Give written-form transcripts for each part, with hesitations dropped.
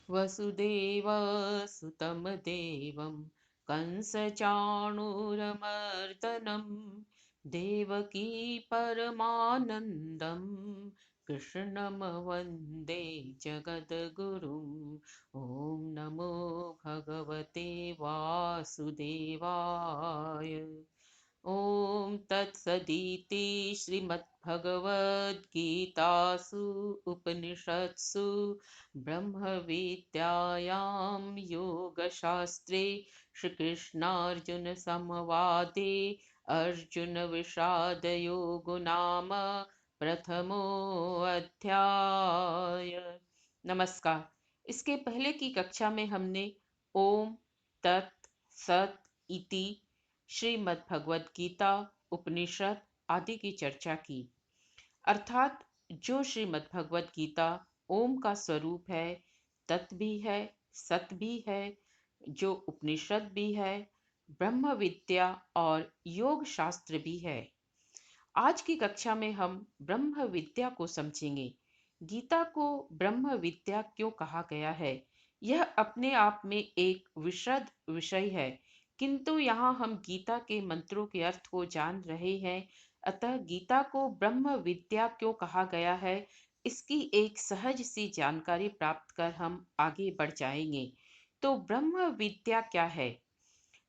वसुदेवसुतं देवं कंसचाणूरमर्दनं देवकी परमानन्दं कृष्णं वन्दे जगद्गुरुम्। ॐ नमो भगवते वासुदेवाय। ॐ तत्सदिति श्रीमद्भगवद्गीतासु उपनिषत्सु ब्रह्मविद्यायां योगशास्त्रे श्रीकृष्णार्जुनसंवादे अर्जुनविषादयोगो नाम प्रथमोऽध्याय। नमस्कार। इसके पहले की कक्षा में हमने ओम तत् सत इति श्रीमद् भगवद गीता उपनिषद आदि की चर्चा की। अर्थात जो श्रीमद् भगवद गीता ओम का स्वरूप है, तत् भी है, सत भी है, जो उपनिषद भी है, ब्रह्म विद्या और योग शास्त्र भी है। आज की कक्षा में हम ब्रह्म विद्या को समझेंगे। गीता को ब्रह्म विद्या क्यों कहा गया है, यह अपने आप में एक विशद विषय है, किंतु यहाँ हम गीता के मंत्रों के अर्थ को जान रहे हैं। अतः गीता को ब्रह्म विद्या क्यों कहा गया है, इसकी एक सहज सी जानकारी प्राप्त कर हम आगे बढ़ जाएंगे। तो ब्रह्म विद्या क्या है?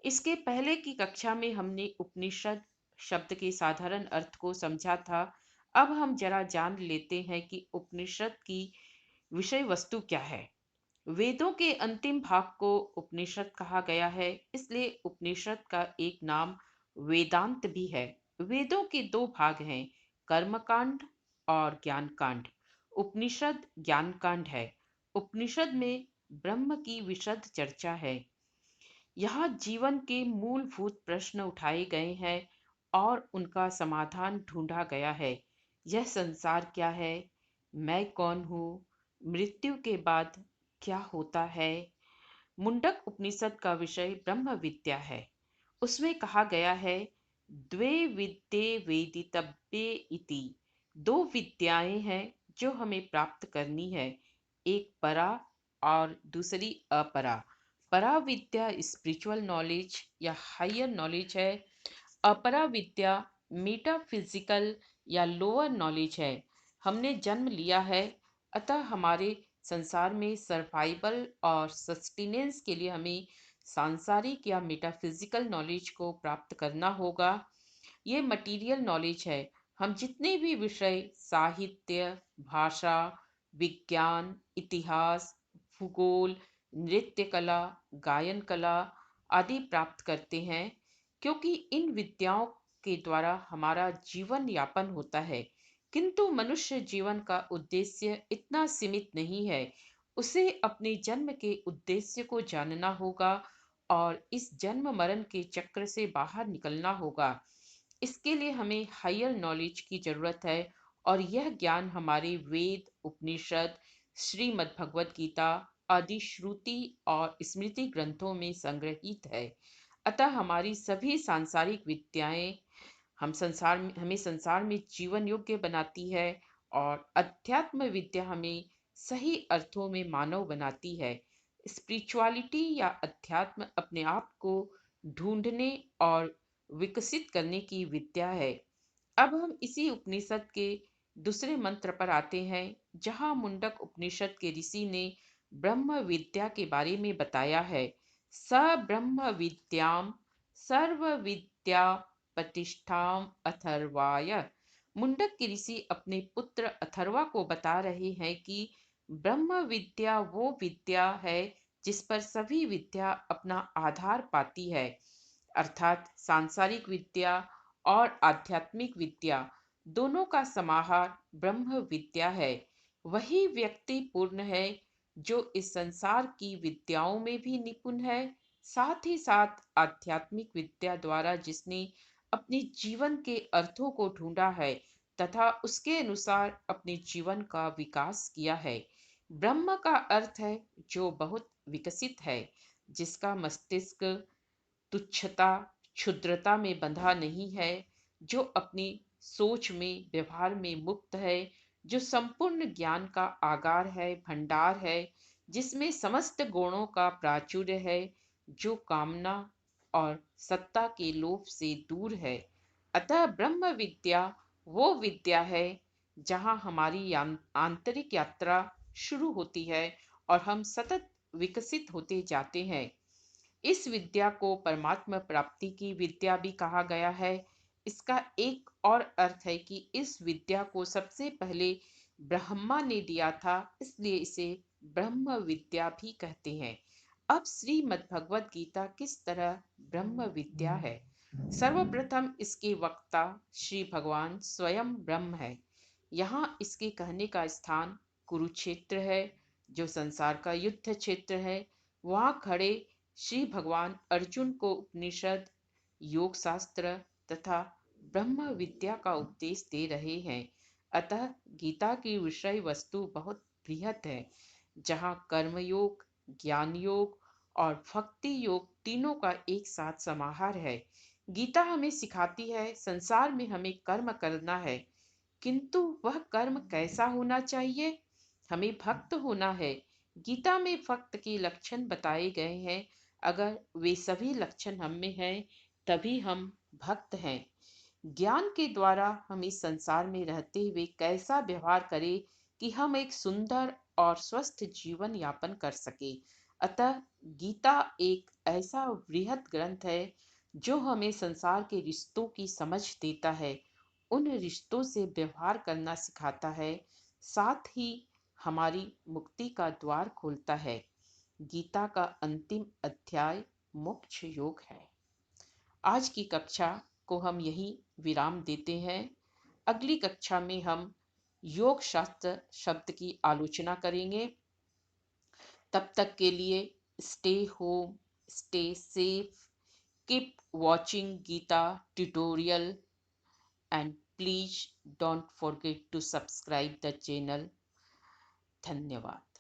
इसके पहले की कक्षा में हमने उपनिषद शब्द के साधारण अर्थ को समझा था। अब हम जरा जान लेते हैं कि उपनिषद की विषय वस्तु क्या है। वेदों के अंतिम भाग को उपनिषद कहा गया है, इसलिए उपनिषद का एक नाम वेदांत भी है। वेदों के दो भाग हैं, कर्मकांड और ज्ञान कांड। उपनिषद ज्ञान कांड है। उपनिषद में ब्रह्म की विशद चर्चा है। यहाँ जीवन के मूलभूत प्रश्न उठाए गए हैं और उनका समाधान ढूंढा गया है। यह संसार क्या है, मैं कौन हूँ, मृत्यु के बाद क्या होता है। मुंडक उपनिषद का विषय ब्रह्म विद्या है। उसमें कहा गया है, द्वे विद्ये वेदितव्ये इति। दो विद्याएं हैं जो हमें प्राप्त करनी है, एक परा और दूसरी अपरा। परा विद्या स्पिरिचुअल नॉलेज या हायर नॉलेज है। अपरा विद्या मेटाफिजिकल या लोअर नॉलेज है। हमने जन्म लिया है, अतः हमारे संसार में सर्वाइवल और सस्टेनेंस के लिए हमें सांसारिक या मेटाफिजिकल नॉलेज को प्राप्त करना होगा। ये मटेरियल नॉलेज है। हम जितने भी विषय साहित्य, भाषा, विज्ञान, इतिहास, भूगोल, नृत्य कला, गायन कला आदि प्राप्त करते हैं, क्योंकि इन विद्याओं के द्वारा हमारा जीवन यापन होता है। किंतु मनुष्य जीवन का उद्देश्य इतना सीमित नहीं है। उसे अपने जन्म के उद्देश्य को जानना होगा और इस जन्म मरण के चक्र से बाहर निकलना होगा। इसके लिए हमें हायर नॉलेज की जरूरत है और यह ज्ञान हमारे वेद, उपनिषद, श्रीमद् भगवद गीता आदि श्रुति और स्मृति ग्रंथों में संग्रहित है। अतः हमारी सभी सांसारिक विद्याएं हमें संसार में जीवन योग्य बनाती है और अध्यात्म विद्या हमें सही अर्थों में मानव बनाती है। स्पिरिचुअलिटी या अध्यात्म अपने आप को ढूंढने और विकसित करने की विद्या है। अब हम इसी उपनिषद के दूसरे मंत्र पर आते हैं, जहां मुंडक उपनिषद के ऋषि ने ब्रह्म विद्या के बारे में बताया है। स ब्रह्म विद्याम सर्व विद्या प्रतिष्ठाम अथर्वाय। मुंडक के ऋषि अपने पुत्र अथर्वा को बता रहे हैं कि ब्रह्म विद्या वो विद्या है जिस पर सभी विद्या अपना आधार पाती है। अर्थात सांसारिक विद्या और आध्यात्मिक विद्या दोनों का समाहार ब्रह्म विद्या है। वही व्यक्ति पूर्ण है जो इस संसार की विद्याओं में भी निपुण है, साथ ही साथ आध्यात्मिक विद्या द्वारा जिसने अपने जीवन के अर्थों को ढूंढा है तथा उसके अनुसार अपने जीवन का विकास किया है। ब्रह्म का अर्थ है जो बहुत विकसित है, जिसका मस्तिष्क तुच्छता, क्षुद्रता में बंधा नहीं है, जो अपनी सोच में, व्यवहार में मुक्त है, जो संपूर्ण ज्ञान का आगार है, भंडार है, जिसमें समस्त गुणों का प्राचुर्य है, जो कामना और सत्ता के लोभ से दूर है। अतः ब्रह्म विद्या वो विद्या है जहाँ हमारी आंतरिक यात्रा शुरू होती है और हम सतत विकसित होते जाते हैं। इस विद्या को परमात्मा प्राप्ति की विद्या भी कहा गया है। इसका एक और अर्थ है कि इस विद्या को सबसे पहले ब्रह्मा ने दिया था, इसलिए इसे ब्रह्म विद्या भी कहते हैं। अब श्रीमद् भगवत गीता किस तरह ब्रह्म विद्या है? सर्वप्रथम इसके वक्ता श्री भगवान स्वयं ब्रह्म है। यहाँ इसके कहने का स्थान कुरुक्षेत्र है, जो संसार का युद्ध क्षेत्र है। वहाँ खड़े श्री भगवान अर्जुन को उपनिषद, योग शास्त्र तथा ब्रह्म विद्या का उपदेश दे रहे हैं। अतः गीता की विषय वस्तु बहुत बृहत है, जहाँ कर्मयोग, ज्ञान योग और भक्ति योग तीनों का एक साथ समाहार है। गीता हमें सिखाती है संसार में हमें कर्म करना है, किंतु वह कर्म कैसा होना चाहिए? हमें भक्त होना है। गीता में भक्त के लक्षण बताए गए हैं। अगर वे सभी लक्षण हम में हैं, तभी हम भक्त हैं। ज्ञान के द्वारा हम इस संसार में रहते हुए कैसा व्यवहार करें कि हम एक सुंदर और स्वस्थ जीवन यापन कर सके। अतः गीता एक ऐसा बृहत ग्रंथ है जो हमें संसार के रिश्तों की समझ देता है, उन रिश्तों से व्यवहार करना सिखाता है, साथ ही हमारी मुक्ति का द्वार खोलता है। गीता का अंतिम अध्याय मोक्ष योग है। आज की कक्षा को हम यहीं विराम देते हैं। अगली कक्षा में हम योग शास्त्र शब्द की आलोचना करेंगे। तब तक के लिए stay home, stay safe, keep watching Geeta tutorial and please don't forget to subscribe the channel. धन्यवाद।